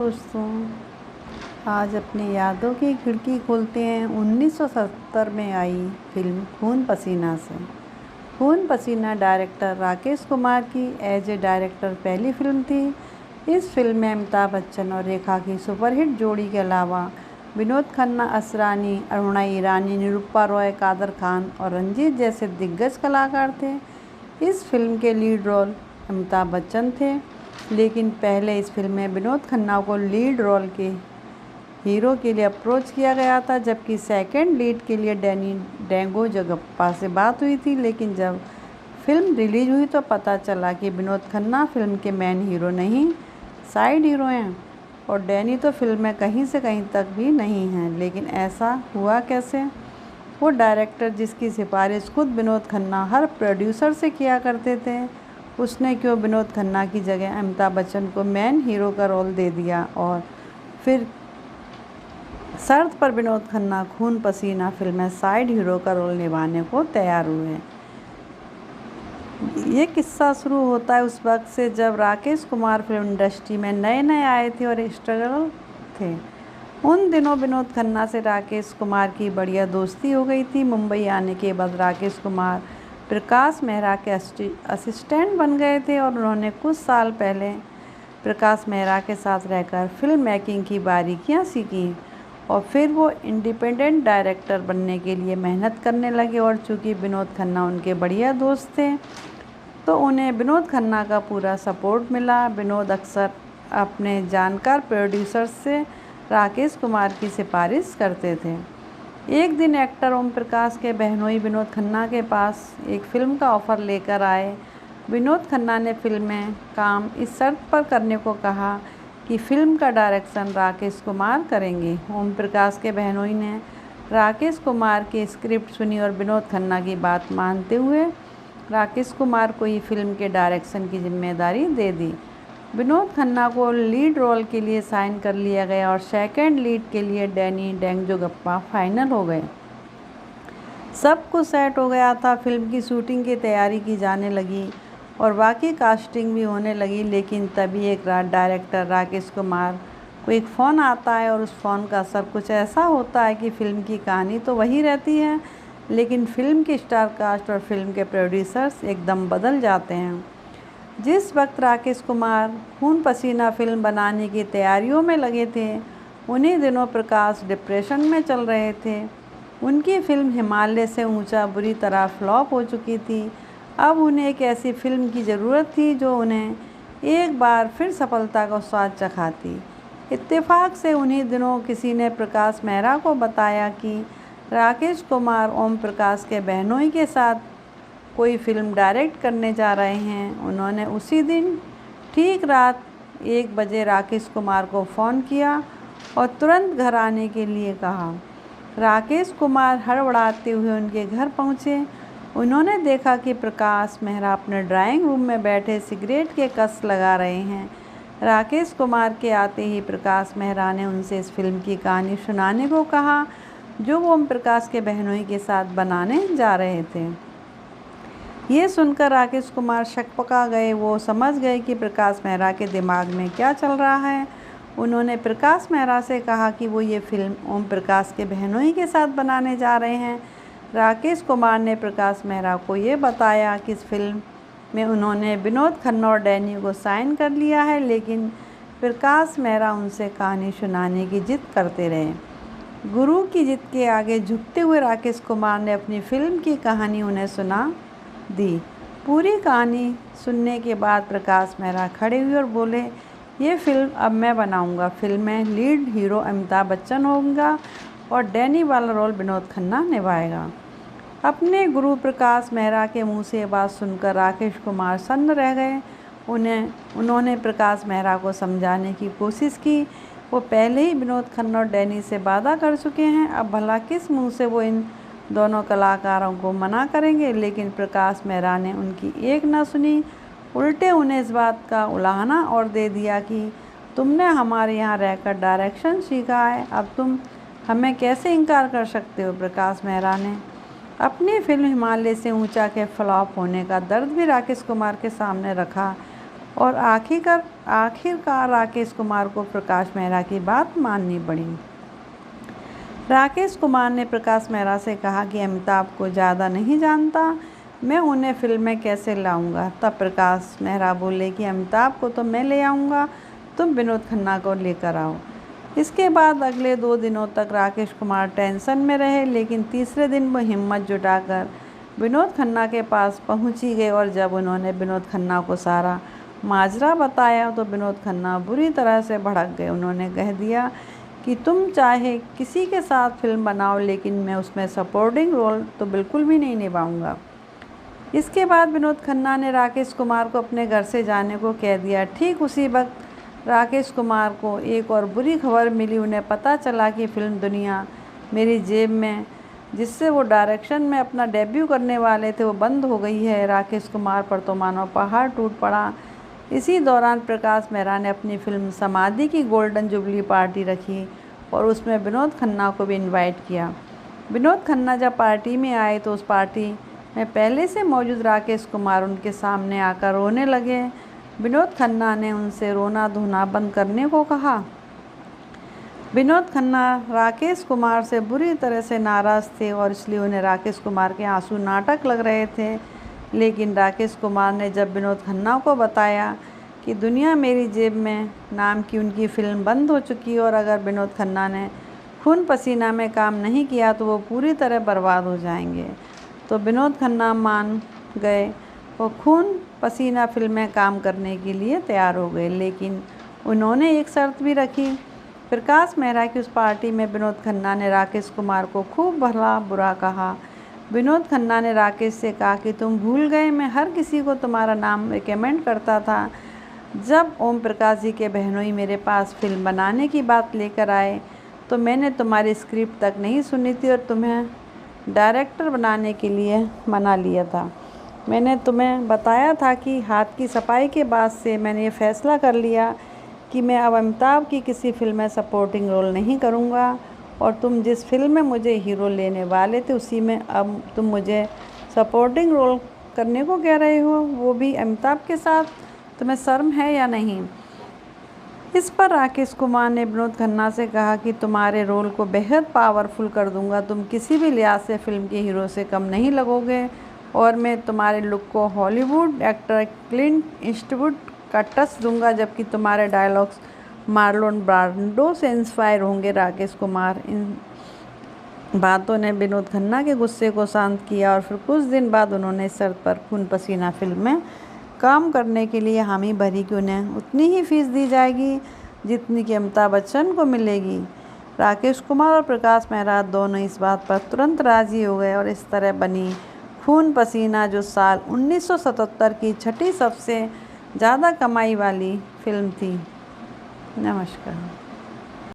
दोस्तों, आज अपनी यादों की खिड़की खोलते हैं 1970 में आई फिल्म खून पसीना से। खून पसीना डायरेक्टर राकेश कुमार की एज ए डायरेक्टर पहली फिल्म थी। इस फिल्म में अमिताभ बच्चन और रेखा की सुपरहिट जोड़ी के अलावा विनोद खन्ना, असरानी, अरुणा ईरानी, निरूपा रॉय, कादर खान और रंजीत जैसे दिग्गज कलाकार थे। इस फिल्म के लीड रोल अमिताभ बच्चन थे, लेकिन पहले इस फिल्म में विनोद खन्ना को लीड रोल के हीरो के लिए अप्रोच किया गया था, जबकि सेकंड लीड के लिए डैनी डेंगो जगप्पा से बात हुई थी। लेकिन जब फिल्म रिलीज हुई तो पता चला कि विनोद खन्ना फिल्म के मेन हीरो नहीं, साइड हीरो हैं और डैनी तो फिल्म में कहीं से कहीं तक भी नहीं है। लेकिन ऐसा हुआ कैसे? वो डायरेक्टर जिसकी सिफारिश खुद विनोद खन्ना हर प्रोड्यूसर से किया करते थे, उसने क्यों विनोद खन्ना की जगह अमिताभ बच्चन को मेन हीरो का रोल दे दिया और फिर शर्त पर विनोद खन्ना खून पसीना फिल्म में साइड हीरो का रोल निभाने को तैयार हुए। ये किस्सा शुरू होता है उस वक्त से जब राकेश कुमार फिल्म इंडस्ट्री में नए नए आए थे और स्ट्रगल थे। उन दिनों विनोद खन्ना से राकेश कुमार की बढ़िया दोस्ती हो गई थी। मुंबई आने के बाद राकेश कुमार प्रकाश मेहरा के असिस्टेंट बन गए थे और उन्होंने कुछ साल पहले प्रकाश मेहरा के साथ रहकर फिल्म मेकिंग की बारीकियां सीखी और फिर वो इंडिपेंडेंट डायरेक्टर बनने के लिए मेहनत करने लगे। और चूँकि विनोद खन्ना उनके बढ़िया दोस्त थे तो उन्हें विनोद खन्ना का पूरा सपोर्ट मिला। विनोद अक्सर अपने जानकार प्रोड्यूसर से राकेश कुमार की सिफारिश करते थे। एक दिन एक्टर ओम प्रकाश के बहनोई विनोद खन्ना के पास एक फ़िल्म का ऑफ़र लेकर आए। विनोद खन्ना ने फिल्म में काम इस शर्त पर करने को कहा कि फ़िल्म का डायरेक्शन राकेश कुमार करेंगे। ओम प्रकाश के बहनोई ने राकेश कुमार की स्क्रिप्ट सुनी और विनोद खन्ना की बात मानते हुए राकेश कुमार को ही फिल्म के डायरेक्शन की जिम्मेदारी दे दी। विनोद खन्ना को लीड रोल के लिए साइन कर लिया गया और सेकंड लीड के लिए डैनी डेंगजोगप्पा फाइनल हो गए। सब कुछ सेट हो गया था। फिल्म की शूटिंग की तैयारी की जाने लगी और बाकी कास्टिंग भी होने लगी। लेकिन तभी एक रात डायरेक्टर राकेश कुमार को एक फ़ोन आता है और उस फ़ोन का असर कुछ ऐसा होता है कि फ़िल्म की कहानी तो वही रहती है, लेकिन फ़िल्म की स्टार कास्ट और फिल्म के प्रोड्यूसर्स एकदम बदल जाते हैं। जिस वक्त राकेश कुमार खून पसीना फिल्म बनाने की तैयारियों में लगे थे, उन्हीं दिनों प्रकाश डिप्रेशन में चल रहे थे। उनकी फिल्म हिमालय से ऊंचा बुरी तरह फ्लॉप हो चुकी थी। अब उन्हें एक ऐसी फिल्म की ज़रूरत थी जो उन्हें एक बार फिर सफलता का स्वाद चखाती। इत्तेफाक से उन्हीं दिनों किसी ने प्रकाश मेहरा को बताया कि राकेश कुमार ओम प्रकाश के बहनोई के साथ कोई फिल्म डायरेक्ट करने जा रहे हैं। उन्होंने उसी दिन ठीक रात 1 बजे राकेश कुमार को फ़ोन किया और तुरंत घर आने के लिए कहा। राकेश कुमार हड़बड़ाते हुए उनके घर पहुंचे। उन्होंने देखा कि प्रकाश मेहरा अपने ड्राइंग रूम में बैठे सिगरेट के कस लगा रहे हैं। राकेश कुमार के आते ही प्रकाश मेहरा ने उनसे इस फिल्म की कहानी सुनाने को कहा जो वो ओम प्रकाश के बहनोई के साथ बनाने जा रहे थे। ये सुनकर राकेश कुमार शक-पका गए। वो समझ गए कि प्रकाश मेहरा के दिमाग में क्या चल रहा है। उन्होंने प्रकाश मेहरा से कहा कि वो ये फिल्म ओम प्रकाश के बहनोई के साथ बनाने जा रहे हैं। राकेश कुमार ने प्रकाश मेहरा को ये बताया कि इस फिल्म में उन्होंने विनोद खन्ना और डैनी को साइन कर लिया है, लेकिन प्रकाश मेहरा उनसे कहानी सुनाने की जिद करते रहे। गुरु की जिद के आगे झुकते हुए राकेश कुमार ने अपनी फिल्म की कहानी उन्हें सुना दी। पूरी कहानी सुनने के बाद प्रकाश मेहरा खड़े हुए और बोले, ये फिल्म अब मैं बनाऊंगा। फिल्म में लीड हीरो अमिताभ बच्चन होगा और डैनी वाला रोल विनोद खन्ना निभाएगा। अपने गुरु प्रकाश मेहरा के मुंह से ये बात सुनकर राकेश कुमार सन्न रह गए। उन्होंने प्रकाश मेहरा को समझाने की कोशिश की। वो पहले ही विनोद खन्ना और डैनी से वादा कर चुके हैं, अब भला किस मुंह से वो इन दोनों कलाकारों को मना करेंगे। लेकिन प्रकाश मेहरा ने उनकी एक न सुनी, उल्टे उन्हें इस बात का उलाहना और दे दिया कि तुमने हमारे यहाँ रहकर डायरेक्शन सीखा है, अब तुम हमें कैसे इनकार कर सकते हो। प्रकाश मेहरा ने अपनी फिल्म हिमालय से ऊंचा के फ्लॉप होने का दर्द भी राकेश कुमार के सामने रखा और आखिरकार राकेश कुमार को प्रकाश मेहरा की बात माननी पड़ी। राकेश कुमार ने प्रकाश मेहरा से कहा कि अमिताभ को ज़्यादा नहीं जानता, मैं उन्हें फिल्म में कैसे लाऊंगा। तब प्रकाश मेहरा बोले कि अमिताभ को तो मैं ले आऊँगा, तुम विनोद खन्ना को लेकर आओ। इसके बाद अगले 2 दिनों तक राकेश कुमार टेंशन में रहे, लेकिन तीसरे दिन वो हिम्मत जुटाकर विनोद खन्ना के पास पहुँच ही गए। और जब उन्होंने विनोद खन्ना को सारा माजरा बताया तो विनोद खन्ना बुरी तरह से भड़क गए। उन्होंने कह दिया कि तुम चाहे किसी के साथ फिल्म बनाओ, लेकिन मैं उसमें सपोर्टिंग रोल तो बिल्कुल भी नहीं निभाऊंगा। इसके बाद विनोद खन्ना ने राकेश कुमार को अपने घर से जाने को कह दिया। ठीक उसी वक्त राकेश कुमार को एक और बुरी खबर मिली। उन्हें पता चला कि फिल्म दुनिया मेरी जेब में, जिससे वो डायरेक्शन में अपना डेब्यू करने वाले थे, वो बंद हो गई है। राकेश कुमार पर तो मानो पहाड़ टूट पड़ा। इसी दौरान प्रकाश मेहरा ने अपनी फिल्म समाधि की गोल्डन जुबली पार्टी रखी और उसमें विनोद खन्ना को भी इनवाइट किया। विनोद खन्ना जब पार्टी में आए तो उस पार्टी में पहले से मौजूद राकेश कुमार उनके सामने आकर रोने लगे। विनोद खन्ना ने उनसे रोना धोना बंद करने को कहा। विनोद खन्ना राकेश कुमार से बुरी तरह से नाराज़ थे और इसलिए उन्हें राकेश कुमार के आंसू नाटक लग रहे थे। लेकिन राकेश कुमार ने जब विनोद खन्ना को बताया कि दुनिया मेरी जेब में नाम की उनकी फ़िल्म बंद हो चुकी है और अगर विनोद खन्ना ने खून पसीना में काम नहीं किया तो वो पूरी तरह बर्बाद हो जाएंगे, तो विनोद खन्ना मान गए। वो खून पसीना फिल्म में काम करने के लिए तैयार हो गए, लेकिन उन्होंने एक शर्त भी रखी। प्रकाश मेहरा की उस पार्टी में विनोद खन्ना ने राकेश कुमार को खूब भला बुरा कहा। विनोद खन्ना ने राकेश से कहा कि तुम भूल गए, मैं हर किसी को तुम्हारा नाम रिकमेंड करता था। जब ओम प्रकाश जी के बहनोई मेरे पास फिल्म बनाने की बात लेकर आए तो मैंने तुम्हारी स्क्रिप्ट तक नहीं सुनी थी और तुम्हें डायरेक्टर बनाने के लिए मना लिया था। मैंने तुम्हें बताया था कि हाथ की सफाई के बाद से मैंने ये फैसला कर लिया कि मैं अब अमिताभ की किसी फिल्म में सपोर्टिंग रोल नहीं करूँगा और तुम जिस फिल्म में मुझे हीरो लेने वाले थे उसी में अब तुम मुझे सपोर्टिंग रोल करने को कह रहे हो, वो भी अमिताभ के साथ। तुम्हें शर्म है या नहीं। इस पर राकेश कुमार ने विनोद खन्ना से कहा कि तुम्हारे रोल को बेहद पावरफुल कर दूंगा, तुम किसी भी लिहाज से फिल्म के हीरो से कम नहीं लगोगे और मैं तुम्हारे लुक को हॉलीवुड एक्टर क्लिंट ईस्टवुड का टच दूंगा, जबकि तुम्हारे डायलॉग्स मार्लोन ब्रांडो से इंस्पायर होंगे। राकेश कुमार इन बातों ने विनोद खन्ना के गुस्से को शांत किया और फिर कुछ दिन बाद उन्होंने इस शर्त पर खून पसीना फिल्म में काम करने के लिए हामी भरी कि उन्हें उतनी ही फीस दी जाएगी जितनी कि अमिताभ बच्चन को मिलेगी। राकेश कुमार और प्रकाश मेहरा दोनों इस बात पर तुरंत राज़ी हो गए और इस तरह बनी खून पसीना, जो साल 1977 की छठी सबसे ज़्यादा कमाई वाली फिल्म थी। नमस्कार।